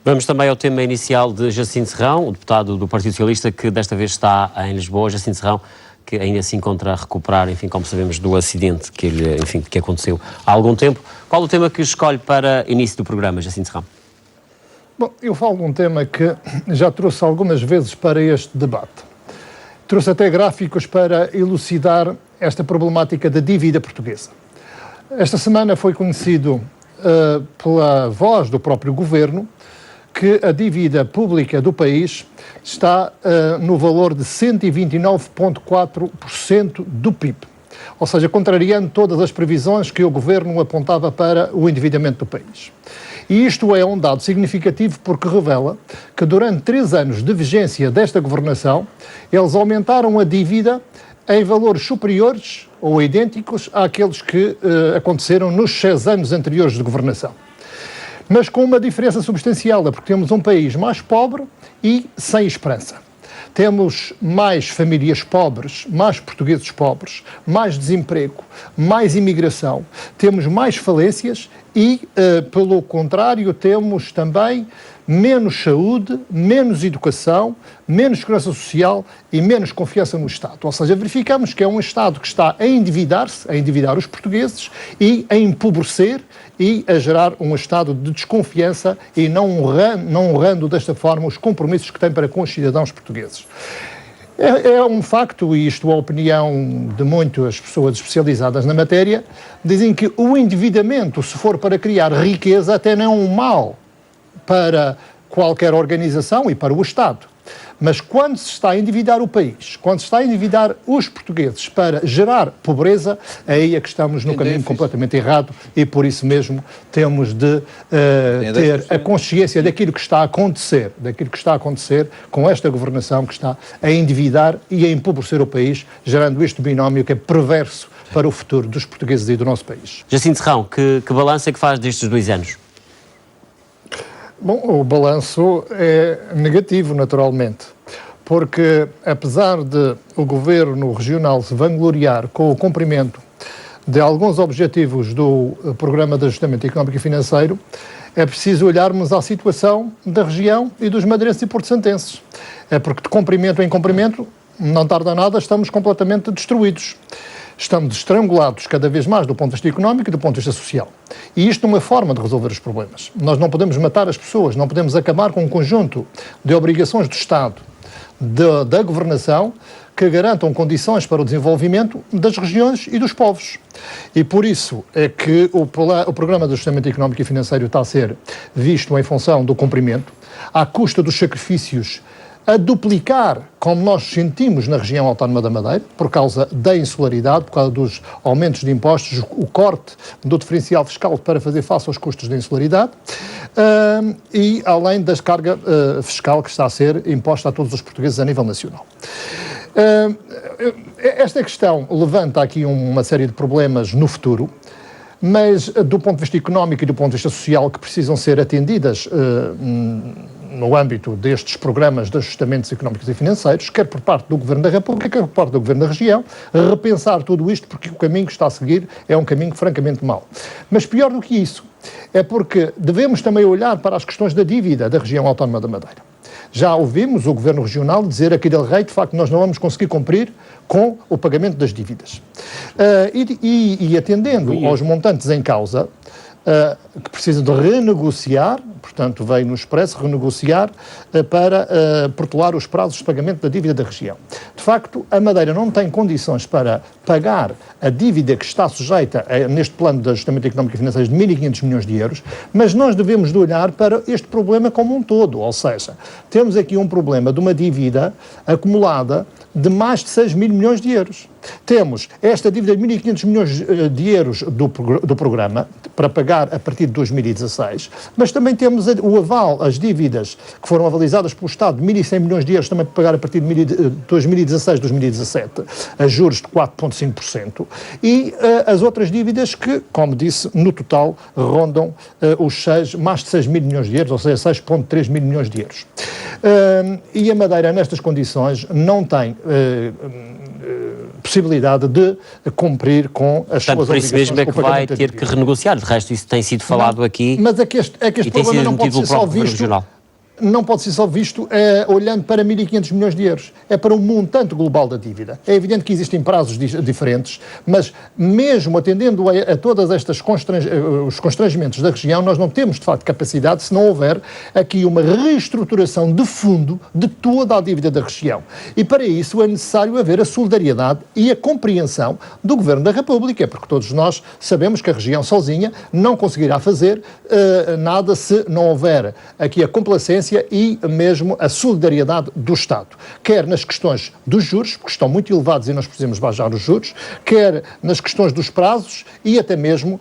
Vamos também ao tema inicial de Jacinto Serrão, o deputado do Partido Socialista, que desta vez está em Lisboa. Jacinto Serrão, que ainda se encontra a recuperar, enfim, como sabemos, do acidente que aconteceu há algum tempo. Qual o tema que escolhe para início do programa, Jacinto Serrão? Bom, eu falo de um tema que já trouxe algumas vezes para este debate. Trouxe até gráficos para elucidar esta problemática da dívida portuguesa. Esta semana foi conhecido pela voz do próprio governo que a dívida pública do país está no valor de 129,4% do PIB. Ou seja, contrariando todas as previsões que o governo apontava para o endividamento do país. E isto é um dado significativo porque revela que durante 3 anos de vigência desta governação, eles aumentaram a dívida em valores superiores ou idênticos àqueles que aconteceram nos 6 anos anteriores de governação. Mas com uma diferença substancial, porque temos um país mais pobre e sem esperança. Temos mais famílias pobres, mais portugueses pobres, mais desemprego, mais imigração, temos mais falências e, pelo contrário, temos também menos saúde, menos educação, menos segurança social e menos confiança no Estado. Ou seja, verificamos que é um Estado que está a endividar-se, a endividar os portugueses e a empobrecer e a gerar um estado de desconfiança e não honrando desta forma os compromissos que tem para com os cidadãos portugueses. É um facto, e isto é a opinião de muitas pessoas especializadas na matéria, dizem que o endividamento, se for para criar riqueza, até não é um mal para qualquer organização e para o Estado. Mas quando se está a endividar o país, quando se está a endividar os portugueses para gerar pobreza, aí é que estamos no caminho completamente errado e por isso mesmo temos de ter a consciência daquilo que está a acontecer, com esta governação que está a endividar e a empobrecer o país, gerando este binómio que é perverso para o futuro dos portugueses e do nosso país. Jacinto Serrão, que balanço é que faz destes 2 anos? Bom, o balanço é negativo, naturalmente, porque apesar de o governo regional se vangloriar com o cumprimento de alguns objetivos do Programa de Ajustamento Económico e Financeiro, é preciso olharmos à situação da região e dos madeirenses e porto-santenses. É porque de cumprimento em cumprimento, não tarda nada, estamos completamente destruídos. Estamos estrangulados cada vez mais do ponto de vista económico e do ponto de vista social. E isto é uma forma de resolver os problemas. Nós não podemos matar as pessoas, não podemos acabar com um conjunto de obrigações do Estado, da governação, que garantam condições para o desenvolvimento das regiões e dos povos. E por isso é que o Programa de Ajustamento Económico e Financeiro está a ser visto em função do cumprimento, à custa dos sacrifícios a duplicar, como nós sentimos na região autónoma da Madeira, por causa da insularidade, por causa dos aumentos de impostos, o corte do diferencial fiscal para fazer face aos custos da insularidade, e além da carga fiscal que está a ser imposta a todos os portugueses a nível nacional. Esta questão levanta aqui uma série de problemas no futuro, mas do ponto de vista económico e do ponto de vista social que precisam ser atendidas no âmbito destes programas de ajustamentos económicos e financeiros, quer por parte do Governo da República, quer por parte do Governo da Região, repensar tudo isto, porque o caminho que está a seguir é um caminho francamente mau. Mas pior do que isso, é porque devemos também olhar para as questões da dívida da região autónoma da Madeira. Já ouvimos o Governo Regional dizer aqui del Rei, de facto, nós não vamos conseguir cumprir com o pagamento das dívidas. E atendendo aos montantes em causa, que precisam de renegociar, portanto veio no Expresso renegociar para protelar os prazos de pagamento da dívida da região. De facto, a Madeira não tem condições para pagar a dívida que está sujeita neste plano de ajustamento económico e financeiro de 1.500 milhões de euros, mas nós devemos de olhar para este problema como um todo, ou seja, temos aqui um problema de uma dívida acumulada de mais de 6 mil milhões de euros. Temos esta dívida de 1.500 milhões de euros do programa, para pagar a partir de 2016, mas também temos o aval, as dívidas que foram avalizadas pelo Estado de 1.100 milhões de euros, também para pagar a partir de 2016, 2017, a juros de 4,5%, e as outras dívidas que, como disse, no total rondam mais de 6 mil milhões de euros, ou seja, 6,3 mil milhões de euros. E a Madeira, nestas condições, não tem possibilidade de cumprir com as suas obrigações. Por isso mesmo é que vai ter que renegociar, de resto isso tem sido falado aqui. Mas é que este problema não pode ser só visto não pode ser só visto olhando para 1.500 milhões de euros. É para o montante global da dívida. É evidente que existem prazos diferentes, mas mesmo atendendo a todas estas os constrangimentos da região, nós não temos, de facto, capacidade se não houver aqui uma reestruturação de fundo de toda a dívida da região. E para isso é necessário haver a solidariedade e a compreensão do Governo da República, porque todos nós sabemos que a região sozinha não conseguirá fazer nada se não houver aqui a complacência e mesmo a solidariedade do Estado, quer nas questões dos juros, porque estão muito elevados e nós precisamos baixar os juros, quer nas questões dos prazos e até mesmo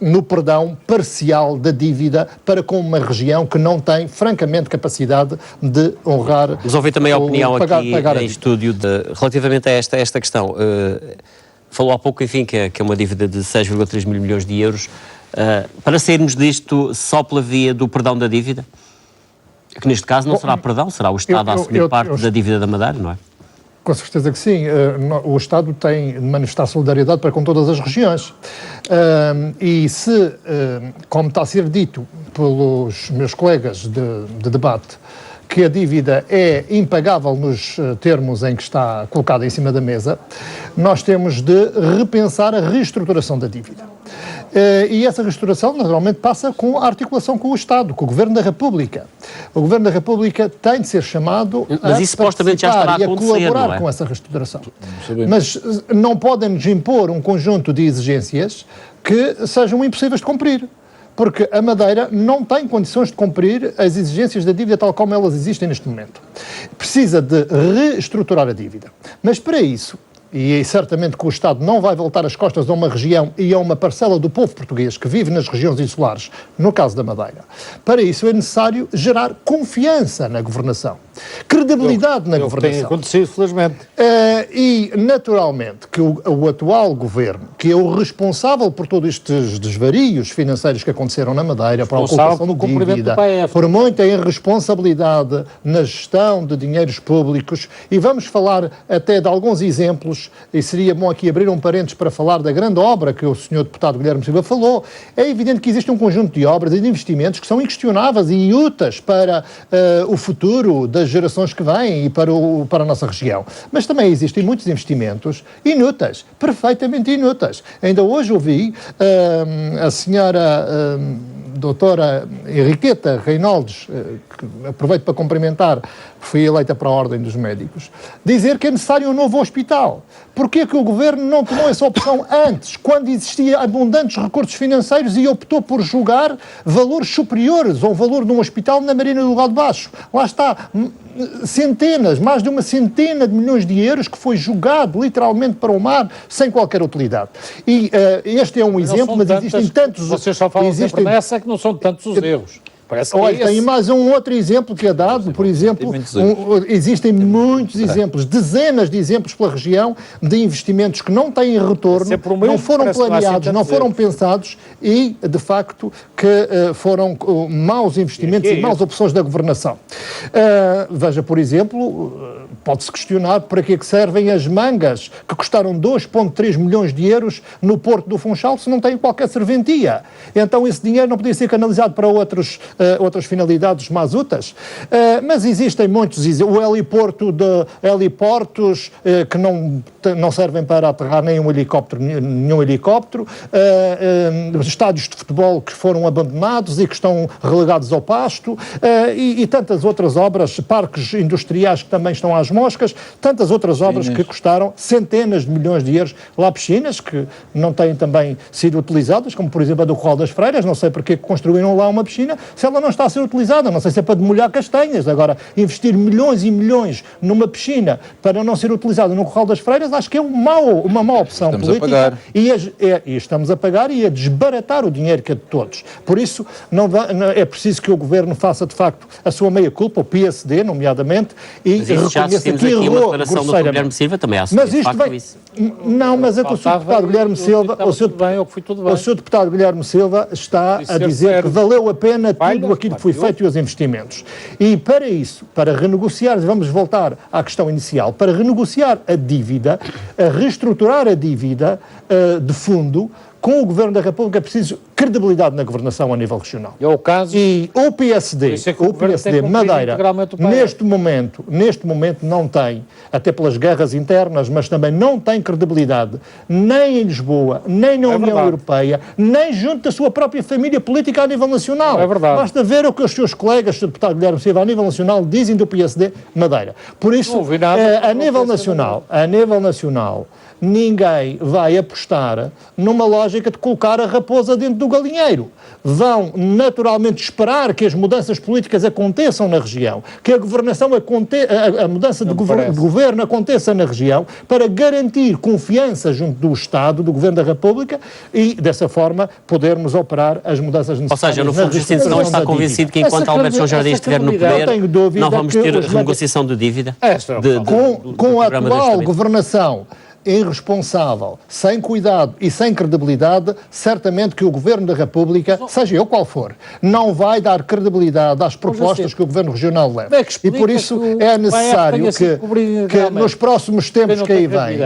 no perdão parcial da dívida para com uma região que não tem, francamente, capacidade de honrar. Mas ouvi também a opinião aqui em estúdio relativamente a esta questão. Falou há pouco, enfim, que é uma dívida de 6,3 mil milhões de euros. Para sairmos disto só pela via do perdão da dívida? Que neste caso não será perdão, será o Estado a assumir parte da dívida da Madeira, não é? Com certeza que sim. O Estado tem de manifestar solidariedade para com todas as regiões. E se, como está a ser dito pelos meus colegas de debate, que a dívida é impagável nos termos em que está colocada em cima da mesa, nós temos de repensar a reestruturação da dívida. E essa reestruturação, naturalmente, passa com a articulação com o Estado, com o Governo da República. O Governo da República tem de ser chamado mas isso supostamente já estará a colaborar não é? com essa reestruturação. Mas não podem-nos impor um conjunto de exigências que sejam impossíveis de cumprir. Porque a Madeira não tem condições de cumprir as exigências da dívida tal como elas existem neste momento. Precisa de reestruturar a dívida. Mas para isso, e certamente que o Estado não vai voltar as costas a uma região e a uma parcela do povo português que vive nas regiões insulares, no caso da Madeira, para isso é necessário gerar confiança na governação, credibilidade na governação. Tem acontecido, felizmente. E, naturalmente, que o atual governo, que é o responsável por todos estes desvarios financeiros que aconteceram na Madeira, por a ocupação de dívida, por muita irresponsabilidade na gestão de dinheiros públicos, e vamos falar até de alguns exemplos, e seria bom aqui abrir um parênteses para falar da grande obra que o Sr. Deputado Guilherme Silva falou. É evidente que existe um conjunto de obras e de investimentos que são inquestionáveis e úteis para o futuro das gerações que vêm e para a nossa região. Mas também existem muitos investimentos inúteis, perfeitamente inúteis. Ainda hoje ouvi a senhora doutora Henriqueta Reinaldes, que aproveito para cumprimentar, fui eleita para a Ordem dos Médicos, dizer que é necessário um novo hospital. Porquê que o Governo não tomou essa opção antes, quando existia abundantes recursos financeiros e optou por julgar valores superiores ao valor de um hospital na Marina do Val de Baixo? Lá está, mais de uma centena de milhões de euros que foi jogado literalmente para o mar sem qualquer utilidade. E este é um exemplo, mas existem tantos... Vocês só falam sempre nessa, é que não são tantos os erros. Olha, tem mais um outro exemplo que é dado, por exemplo, existem muitos exemplos, dezenas de exemplos pela região de investimentos que não têm retorno, não foram planeados, não foram pensados e, de facto, que foram maus investimentos e maus opções da governação. Veja, por exemplo, pode-se questionar para que é que servem as mangas que custaram 2,3 milhões de euros no Porto do Funchal se não têm qualquer serventia. Então esse dinheiro não podia ser canalizado para outras finalidades mais úteis. Mas existem muitos, o heliportos que não servem para aterrar nenhum helicóptero, estádios de futebol que foram abandonados e que estão relegados ao pasto, e tantas outras obras, parques industriais que também estão às moscas, tantas outras obras que custaram centenas de milhões de euros. Lá piscinas que não têm também sido utilizadas, como por exemplo a do Corral das Freiras, não sei porque construíram lá uma piscina, se ela não está a ser utilizada, não sei se é para demolhar castanhas. Agora, investir milhões e milhões numa piscina para não ser utilizada no Corral das Freiras, acho que é uma má opção política. E estamos a pagar e a desbaratar o dinheiro que é de todos. Por isso, é preciso que o Governo faça, de facto, a sua meia-culpa, o PSD, nomeadamente, e reconheça que errou grosseiramente. Silva também mas isto vem... Não, mas é que o Sr. Deputado Guilherme Silva, o Sr. Deputado Guilherme Silva está a dizer que valeu a pena tudo aquilo que foi feito e os investimentos. E para isso, para renegociar, vamos voltar à questão inicial, para renegociar a dívida, a reestruturar a dívida de fundo, com o Governo da República é preciso credibilidade na governação a nível regional. É o caso. E o PSD, o PSD Madeira, neste momento não tem, até pelas guerras internas, mas também não tem credibilidade nem em Lisboa, nem na União Europeia, nem junto da sua própria família política a nível nacional. É verdade. Basta ver o que os seus colegas, o deputado Guilherme Silva, a nível nacional, dizem do PSD Madeira. Por isso, a nível nacional, ninguém vai apostar numa lógica de colocar a raposa dentro do galinheiro. Vão naturalmente esperar que as mudanças políticas aconteçam na região, que a governação a mudança de governo aconteça na região, para garantir confiança junto do Estado, do Governo da República, e dessa forma podermos operar as mudanças necessárias. Ou seja, no fundo, Jacinto Serrão está convencido que enquanto Alberto João Jardim estiver no poder, não vamos ter renegociação de dívida? Com a atual governação irresponsável, sem cuidado e sem credibilidade, certamente que o Governo da República, seja ele qual for, não vai dar credibilidade às propostas que o Governo Regional leva. E por isso é necessário que nos próximos tempos que aí vêm,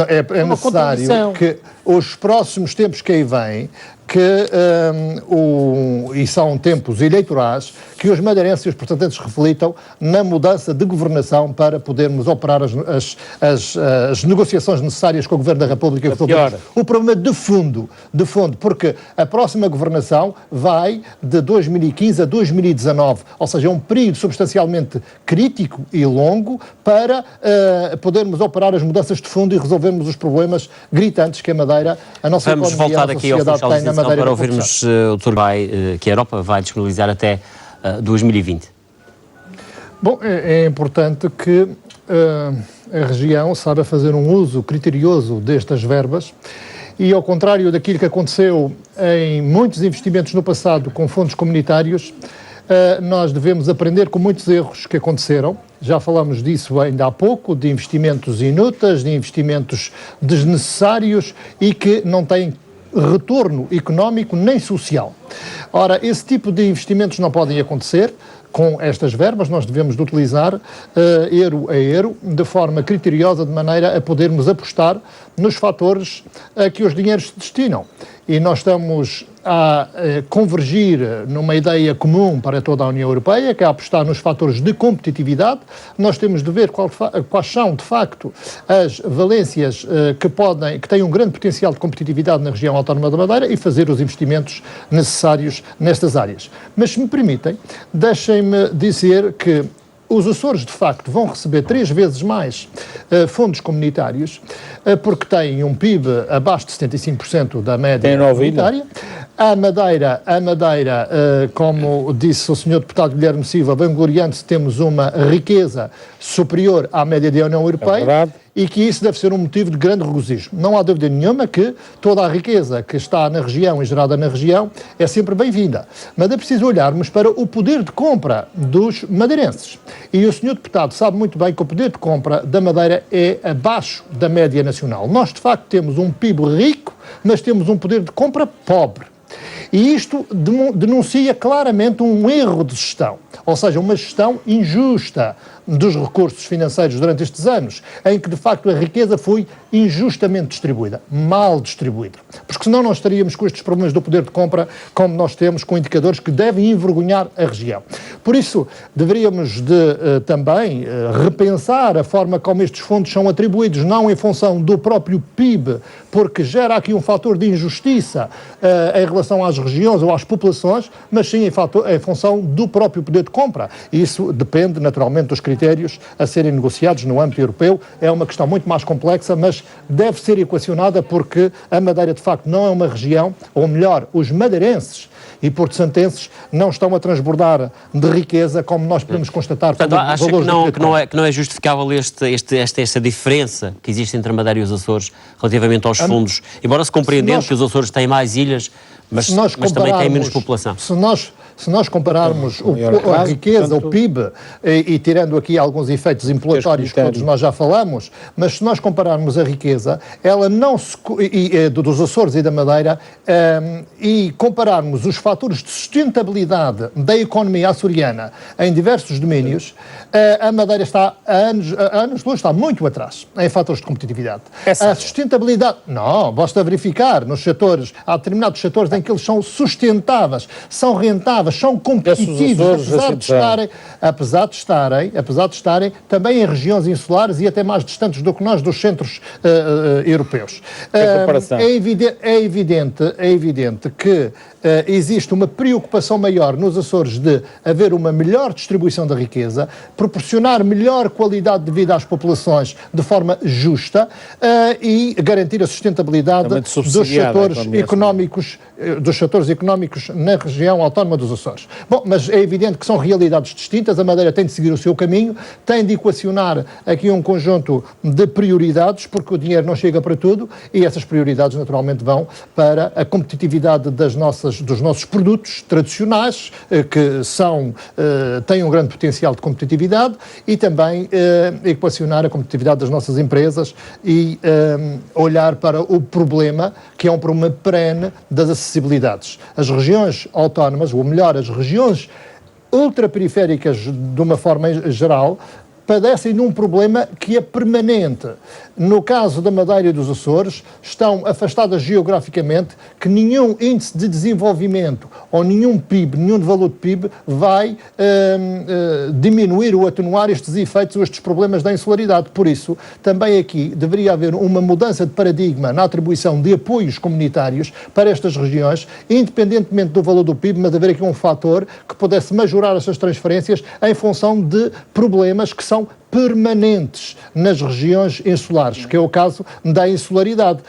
é necessário que os próximos tempos que aí vêm, e são tempos eleitorais, que os madeirenses e os portugueses reflitam na mudança de governação para podermos operar as negociações necessárias com o Governo da República. O problema de fundo, porque a próxima governação vai de 2015 a 2019, ou seja, é um período substancialmente crítico e longo para podermos operar as mudanças de fundo e resolvermos os problemas gritantes que a Madeira, a nossa economia, a sociedade tem na Madeira. Para ouvirmos o Dr. que a Europa vai disponibilizar até 2020. Bom, é importante que a região saiba fazer um uso criterioso destas verbas e, ao contrário daquilo que aconteceu em muitos investimentos no passado com fundos comunitários, nós devemos aprender com muitos erros que aconteceram. Já falamos disso ainda há pouco, de investimentos inúteis, de investimentos desnecessários e que não têm retorno económico nem social. Ora, esse tipo de investimentos não podem acontecer com estas verbas. Nós devemos de utilizar euro a euro, de forma criteriosa, de maneira a podermos apostar nos fatores a que os dinheiros se destinam. E nós estamos a convergir numa ideia comum para toda a União Europeia, que é apostar nos fatores de competitividade. Nós temos de ver quais são, de facto, as valências que têm um grande potencial de competitividade na região autónoma da Madeira e fazer os investimentos necessários nestas áreas. Mas, se me permitem, deixem-me dizer que os Açores, de facto, vão receber 3 vezes mais fundos comunitários, porque têm um PIB abaixo de 75% da média comunitária. A Madeira, como disse o Sr. Deputado Guilherme Silva, vangloriando-se, temos uma riqueza superior à média da União Europeia e que isso deve ser um motivo de grande regozijo. Não há dúvida nenhuma que toda a riqueza que está na região e gerada na região é sempre bem-vinda. Mas é preciso olharmos para o poder de compra dos madeirenses. E o Sr. Deputado sabe muito bem que o poder de compra da Madeira é abaixo da média nacional. Nós, de facto, temos um PIB rico, mas temos um poder de compra pobre. E isto denuncia claramente um erro de gestão, ou seja, uma gestão injusta dos recursos financeiros durante estes anos, em que de facto a riqueza foi injustamente distribuída, mal distribuída, porque senão não estaríamos com estes problemas do poder de compra como nós temos, com indicadores que devem envergonhar a região. Por isso, deveríamos também repensar a forma como estes fundos são atribuídos, não em função do próprio PIB, porque gera aqui um fator de injustiça em relação às regiões ou às populações, mas sim em função do próprio poder de compra. E isso depende naturalmente dos critérios a serem negociados no âmbito europeu. É uma questão muito mais complexa, mas deve ser equacionada porque a Madeira de facto não é uma região, ou melhor, os madeirenses e porto-santenses não estão a transbordar de riqueza como nós podemos constatar. Portanto, acha que não é justificável esta diferença que existe entre a Madeira e os Açores relativamente aos fundos, embora se compreendendo que os Açores têm mais ilhas, mas também têm menos população? Se nós compararmos a riqueza, o PIB, e tirando aqui alguns efeitos impulatórios que todos nós já falamos, mas se nós compararmos a riqueza, ela não se, dos Açores e da Madeira, e compararmos os fatores de sustentabilidade da economia açoriana em diversos domínios, a Madeira está a anos-luz, está muito atrás em fatores de competitividade. A sustentabilidade, não, basta verificar nos setores, há determinados setores em que eles são sustentáveis, são rentáveis, são competitivos, apesar de estarem também em regiões insulares e até mais distantes do que nós dos centros europeus. É evidente que existe uma preocupação maior nos Açores de haver uma melhor distribuição da riqueza, proporcionar melhor qualidade de vida às populações de forma justa e garantir a sustentabilidade dos setores económicos na região autónoma dos Açores. Bom, mas é evidente que são realidades distintas, a Madeira tem de seguir o seu caminho, tem de equacionar aqui um conjunto de prioridades, porque o dinheiro não chega para tudo e essas prioridades naturalmente vão para a competitividade dos nossos produtos tradicionais, que têm um grande potencial de competitividade, e também equacionar a competitividade das nossas empresas e olhar para o problema, que é um problema perene das acessibilidades. As regiões autónomas, ou melhor, as regiões ultraperiféricas de uma forma geral, padecem de um problema que é permanente. No caso da Madeira e dos Açores, estão afastadas geograficamente, que nenhum índice de desenvolvimento ou nenhum PIB, nenhum valor de PIB vai diminuir ou atenuar estes efeitos ou estes problemas da insularidade. Por isso, também aqui deveria haver uma mudança de paradigma na atribuição de apoios comunitários para estas regiões, independentemente do valor do PIB, mas haver aqui um fator que pudesse majorar essas transferências em função de problemas que são permanentes nas regiões insulares, que é o caso da insularidade,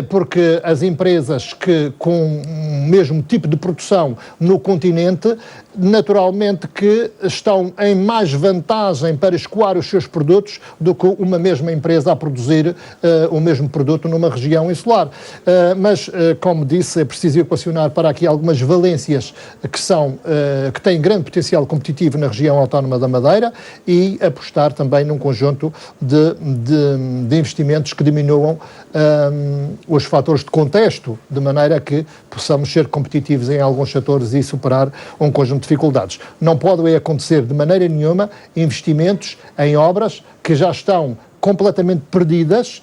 porque as empresas que com o mesmo tipo de produção no continente, naturalmente que estão em mais vantagem para escoar os seus produtos do que uma mesma empresa a produzir o mesmo produto numa região insular. Mas, como disse, é preciso equacionar para aqui algumas valências que têm grande potencial competitivo na região autónoma da Madeira e apostar também num conjunto de investimentos que diminuam os fatores de contexto, de maneira que possamos ser competitivos em alguns setores e superar um conjunto de dificuldades. Não pode acontecer de maneira nenhuma investimentos em obras que já estão completamente perdidas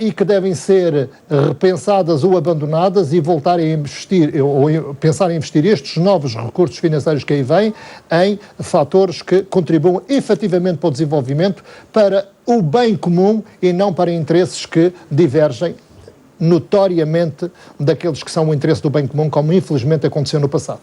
e que devem ser repensadas ou abandonadas e voltar a investir, ou pensar em investir estes novos recursos financeiros que aí vêm em fatores que contribuam efetivamente para o desenvolvimento, para o bem comum e não para interesses que divergem notoriamente daqueles que são o interesse do bem comum, como infelizmente aconteceu no passado.